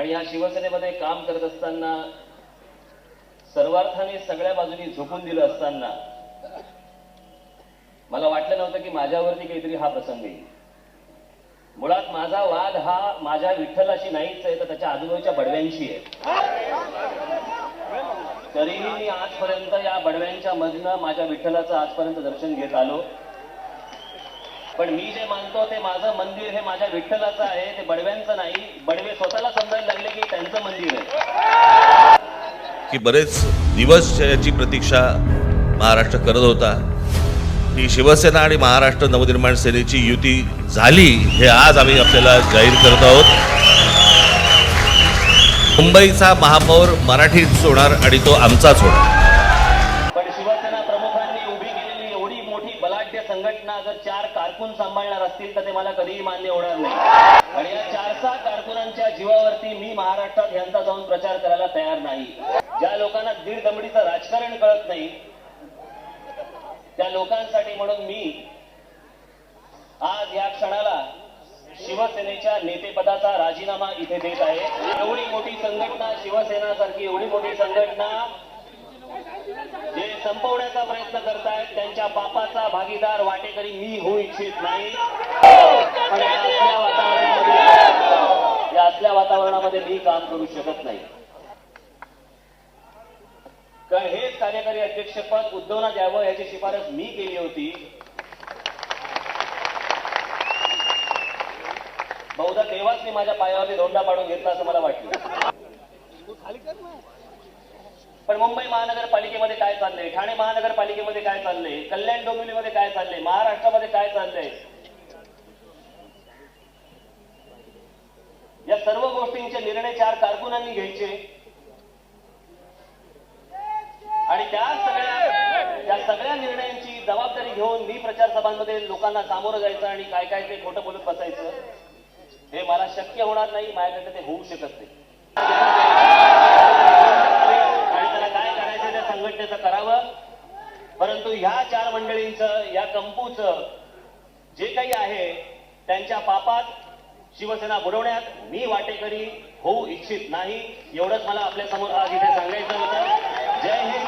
आणि या शिवसेनेमध्ये काम करत असताना सर्वार्थाने सगळ्या बाजूनी झोकून दिलं असताना मला वाटलं नव्हतं की माझ्यावरती काहीतरी हा प्रसंग येईल। मुळात माझा वाद हा माझ्या विठ्ठलाशी नाहीच आहे, तर त्याच्या आजूबाजूच्या बडव्यांशी आहे। तरीही मी आजपर्यंत या बडव्यांच्या मधनं माझ्या विठ्ठलाचं आजपर्यंत दर्शन घेत आलो। पण मी जे मानतो ते माझं मंदिर हे माझ्या विठ्ठलाचं आहे, ते बडव्यांचं नाही। बडवे स्वतःला समजायला लागले की त्यांचं मंदिर आहे। की बरेच दिवस याची प्रतीक्षा महाराष्ट्र करत होता की शिवसेना आणि महाराष्ट्र नवनिर्माण सेनेची युती झाली, हे आज आम्ही आपल्याला जाहीर करत आहोत। मुंबईचा महापौर मराठीच होणार आणि तो आमचाच होणार। पण शिवसेना प्रमुखांनी उभी केलेली एवढी मोठी बलाढ्य संघटना जर 4 कारकून सांभाळणार असतील तर ते मला कधीही मान्य होणार नाही। आणि या 4-6 कारकुनांच्या जीवावरती मी महाराष्ट्रात यांचा जाऊन प्रचार करायला तयार नाही। ज्या लोकांना दीड दमडीचं राजकारण कळत नाही त्या लोकांसाठी म्हणून मी आज या क्षणाला शिवसेनेच्या नेतेपदाचा राजीनामा इथे देत आहे। एवढी मोठी संघटना, शिवसेना सारखी एवढी मोठी संघटना जे संपवण्याचा प्रयत्न करतायत त्यांच्या पापाचा भागीदार वाटेकरी मी होऊ इच्छित नाही। पण या असल्या वातावरणामध्ये मी काम करू शकत नाही। कारण हेच कार्यकारी अध्यक्षपद उद्धवना द्यावं याची शिफारस मी केली होती। बहुधा तेव्हाच मी माझ्या पायावरती धोंडा पाडून घेतला असं मला वाटलं। पण मुंबई महानगरपालिकेमध्ये काय चाललंय, ठाणे महानगरपालिकेमध्ये काय चाललंय, कल्याण डोंबिवलीमध्ये काय चाललंय, महाराष्ट्रामध्ये काय चाललंय, या सर्व गोष्टींचे निर्णय 4 कारकुनांनी घ्यायचे। आणि त्या सगळ्या निर्णयांची जबाबदारी घेऊन मी प्रचार सभांमध्ये लोकांना सामोरं जायचं आणि काय काय ते खोटं बोलत बसायचं, हे मला शक्य होणार नाही। माझ्याकडे ते होऊ शकत नाही। आणि त्याला काय करायचं त्या संघटनेचं करावं। परंतु ह्या 4 मंडळींचं, या कंपूचं जे काही आहे त्यांच्या पापात शिवसेना बुडवण्यात मी वाटेकरी होऊ इच्छित नाही। एवढंच मला आपल्या समोर आज इथे सांगायचं होतं। जय हिंद।